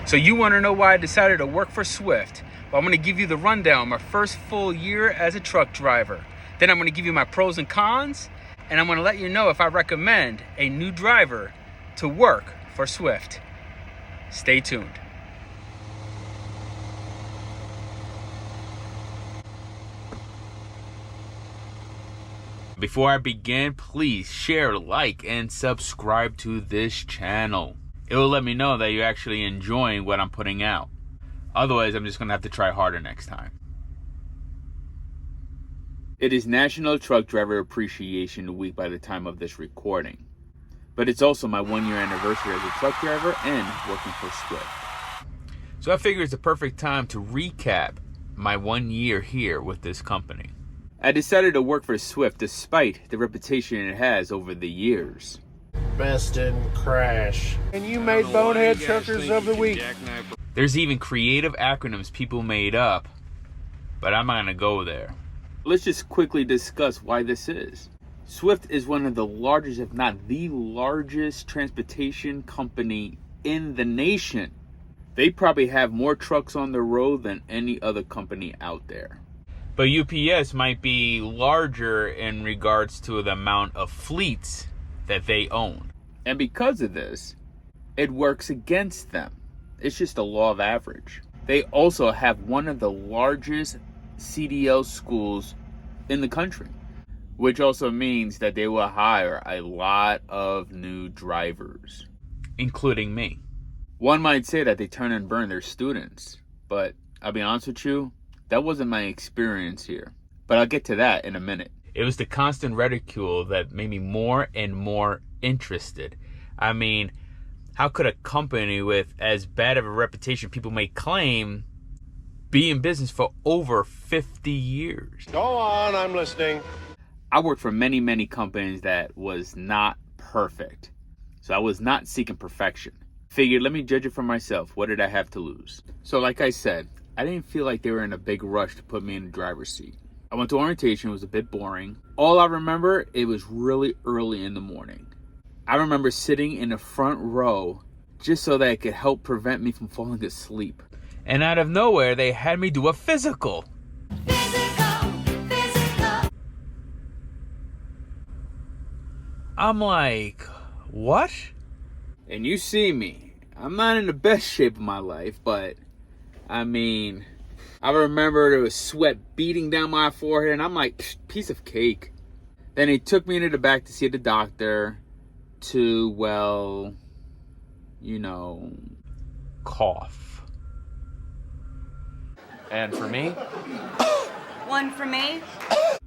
So you want to know why I decided to work for Swift? Well, I'm going to give you the rundown, my first full year as a truck driver. Then I'm going to give you my pros and cons, and I'm going to let you know if I recommend a new driver to work for Swift. Stay tuned. Before I begin, please share, like, and subscribe to this channel. It will let me know that you're actually enjoying what I'm putting out. Otherwise, I'm just going to have to try harder next time. It is National Truck Driver Appreciation Week by the time of this recording. But it's also my 1-year anniversary as a truck driver and working for Swift. So I figure it's the perfect time to recap my 1 year here with this company. I decided to work for Swift despite the reputation it has over the years. Best in crash. And you made Bonehead Truckers of the Week. There's even creative acronyms people made up, but I'm not gonna go there. Let's just quickly discuss why this is. Swift is one of the largest, if not the largest, transportation company in the nation. They probably have more trucks on the road than any other company out there. But UPS might be larger in regards to the amount of fleets that they own. And because of this, it works against them. It's just a law of average. They also have one of the largest CDL schools in the country, which also means that they will hire a lot of new drivers, including me. One might say that they turn and burn their students, but I'll be honest with you, that wasn't my experience here. But I'll get to that in a minute. It was the constant ridicule that made me more and more interested. I mean, how could a company with as bad of a reputation people may claim be in business for over 50 years? Go on, I'm listening. I worked for many, many companies that was not perfect. So I was not seeking perfection. Figured, let me judge it for myself. What did I have to lose? So like I said, I didn't feel like they were in a big rush to put me in the driver's seat. I went to orientation. It was a bit boring. All I remember, it was really early in the morning. I remember sitting in the front row just so that it could help prevent me from falling asleep. And out of nowhere, they had me do a physical. Physical. I'm like, what? And you see me. I'm not in the best shape of my life, but I mean, I remember there was sweat beating down my forehead, and I'm like, piece of cake. Then he took me into the back to see the doctor to, well, you know, cough. And for me? One for me.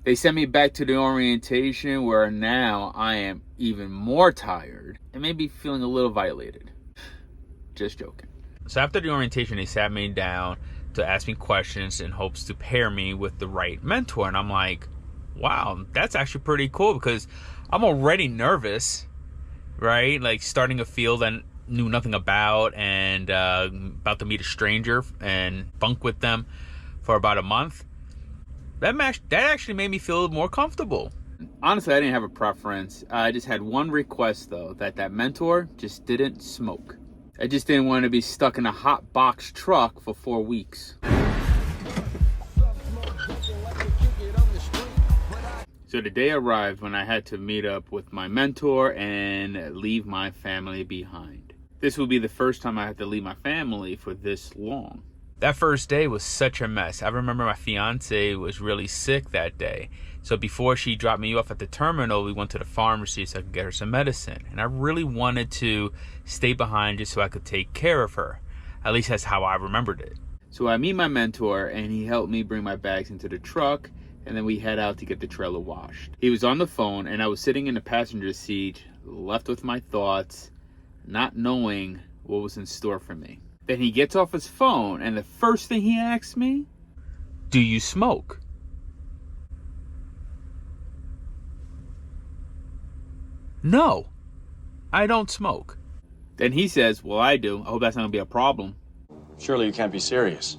They sent me back to the orientation where now I am even more tired and maybe feeling a little violated. Just joking. So after the orientation, they sat me down to ask me questions in hopes to pair me with the right mentor. And I'm like, wow, that's actually pretty cool because I'm already nervous, right? Like starting a field I knew nothing about and about to meet a stranger and bunk with them for about a month. That actually made me feel more comfortable. Honestly, I didn't have a preference. I just had one request, though, that mentor just didn't smoke. I just didn't want to be stuck in a hot box truck for 4 weeks. So the day arrived when I had to meet up with my mentor and leave my family behind. This would be the first time I had to leave my family for this long. That first day was such a mess. I remember my fiance was really sick that day. So before she dropped me off at the terminal, we went to the pharmacy so I could get her some medicine. And I really wanted to stay behind just so I could take care of her. At least that's how I remembered it. So I meet my mentor and he helped me bring my bags into the truck. And then we head out to get the trailer washed. He was on the phone and I was sitting in the passenger seat, left with my thoughts, not knowing what was in store for me. Then he gets off his phone and the first thing he asks me, do you smoke? No, I don't smoke. Then he says, well, I do. I hope that's not gonna be a problem. Surely you can't be serious.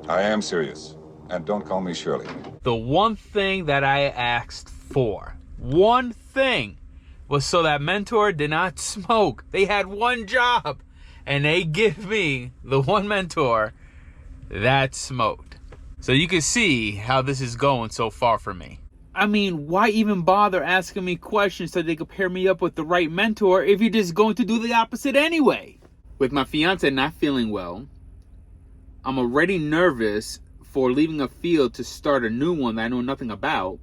I am serious. And don't call me Shirley. The one thing that I asked for, was so that mentor did not smoke. They had one job, and they give me the one mentor that smoked. So you can see how this is going so far for me. I mean, why even bother asking me questions so they could pair me up with the right mentor if you're just going to do the opposite anyway? With my fiance not feeling well, I'm already nervous for leaving a field to start a new one that I know nothing about.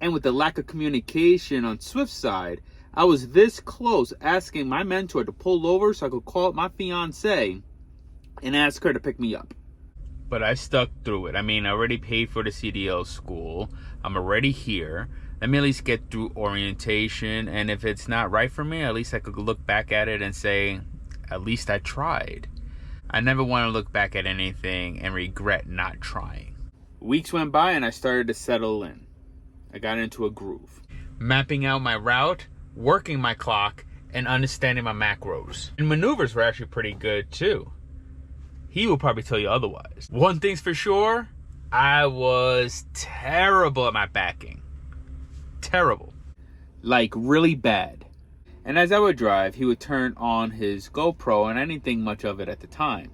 And with the lack of communication on Swift's side, I was this close asking my mentor to pull over so I could call up my fiance and ask her to pick me up. But I stuck through it. I mean, I already paid for the CDL school. I'm already here. Let me at least get through orientation. And if it's not right for me, at least I could look back at it and say, at least I tried. I never want to look back at anything and regret not trying. Weeks went by and I started to settle in. I got into a groove. Mapping out my route, working my clock, and understanding my macros. And maneuvers were actually pretty good too. He will probably tell you otherwise. One thing's for sure, I was terrible at my backing. Terrible. Like really bad. And as I would drive, he would turn on his GoPro, and I didn't think much of it at the time.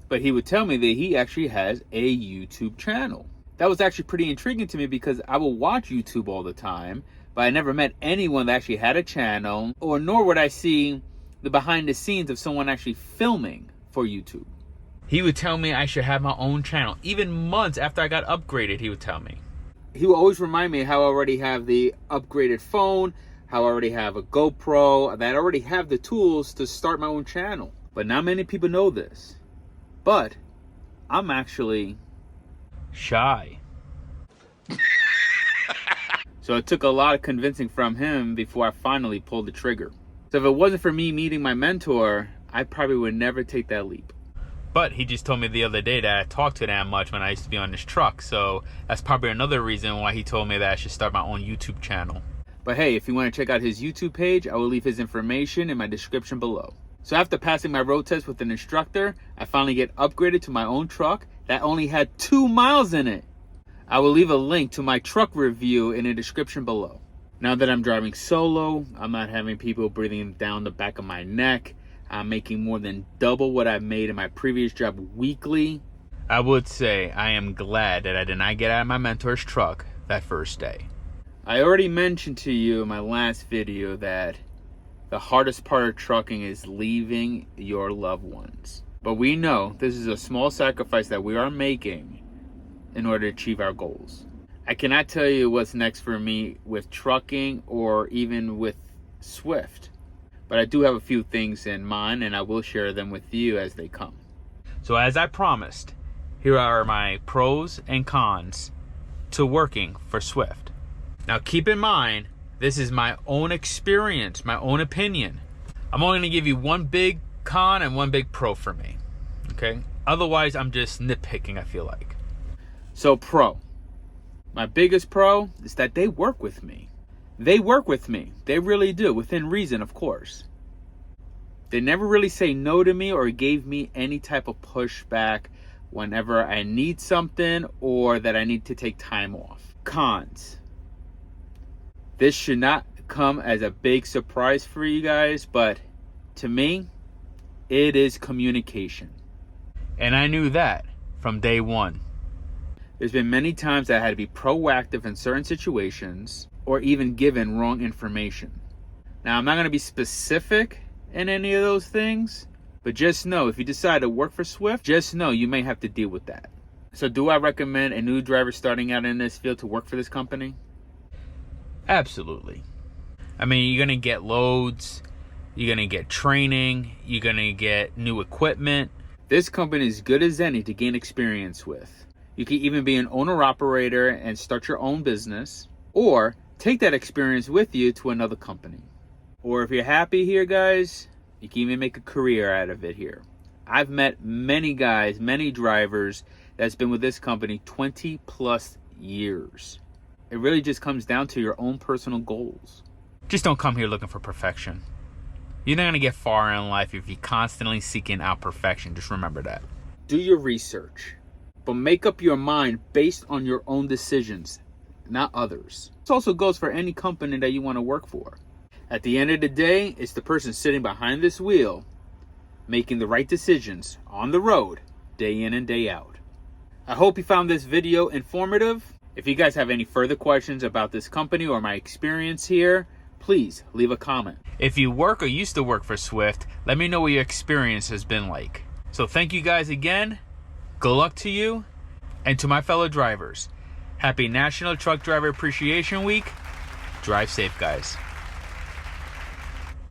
But he would tell me that he actually has a YouTube channel. That was actually pretty intriguing to me because I would watch YouTube all the time, but I never met anyone that actually had a channel, or nor would I see the behind the scenes of someone actually filming for YouTube. He would tell me I should have my own channel. Even months after I got upgraded, he would tell me. He would always remind me how I already have the upgraded phone, how I already have a GoPro, that I already have the tools to start my own channel. But not many people know this. But I'm actually shy. So it took a lot of convincing from him before I finally pulled the trigger. So if it wasn't for me meeting my mentor, I probably would never take that leap. But he just told me the other day that I talked to that much when I used to be on this truck. So that's probably another reason why he told me that I should start my own YouTube channel. But hey, if you want to check out his YouTube page, I will leave his information in my description below. So after passing my road test with an instructor, I finally get upgraded to my own truck that only had 2 miles in it. I will leave a link to my truck review in the description below. Now that I'm driving solo, I'm not having people breathing down the back of my neck. I'm making more than double what I made in my previous job weekly. I would say I am glad that I did not get out of my mentor's truck that first day. I already mentioned to you in my last video that the hardest part of trucking is leaving your loved ones. But we know this is a small sacrifice that we are making in order to achieve our goals. I cannot tell you what's next for me with trucking or even with Swift. But I do have a few things in mind, and I will share them with you as they come. So as I promised, here are my pros and cons to working for Swift. Now keep in mind, this is my own experience, my own opinion. I'm only going to give you one big con and one big pro for me. Okay? Otherwise, I'm just nitpicking, I feel like. So pro. My biggest pro is that they work with me. They work with me. They really do, within reason, of course. They never really say no to me or gave me any type of pushback whenever I need something or that I need to take time off. Cons. This should not come as a big surprise for you guys, but to me, it is communication. And I knew that from day one. There's been many times that I had to be proactive in certain situations or even given wrong information. Now, I'm not going to be specific in any of those things, but just know if you decide to work for Swift, just know you may have to deal with that. So do I recommend a new driver starting out in this field to work for this company? Absolutely. I mean, you're going to get loads, you're going to get training, you're going to get new equipment. This company is good as any to gain experience with. You can even be an owner-operator and start your own business, or take that experience with you to another company. Or if you're happy here, guys, you can even make a career out of it here. I've met many guys, many drivers that's been with this company 20 plus years. It really just comes down to your own personal goals. Just don't come here looking for perfection. You're not going to get far in life if you're constantly seeking out perfection. Just remember that. Do your research, but make up your mind based on your own decisions, not others. This also goes for any company that you want to work for. At the end of the day, it's the person sitting behind this wheel making the right decisions on the road, day in and day out. I hope you found this video informative. If you guys have any further questions about this company or my experience here, please leave a comment. If you work or used to work for Swift, let me know what your experience has been like. So thank you guys again. Good luck to you. And to my fellow drivers, happy National Truck Driver Appreciation Week. Drive safe, guys.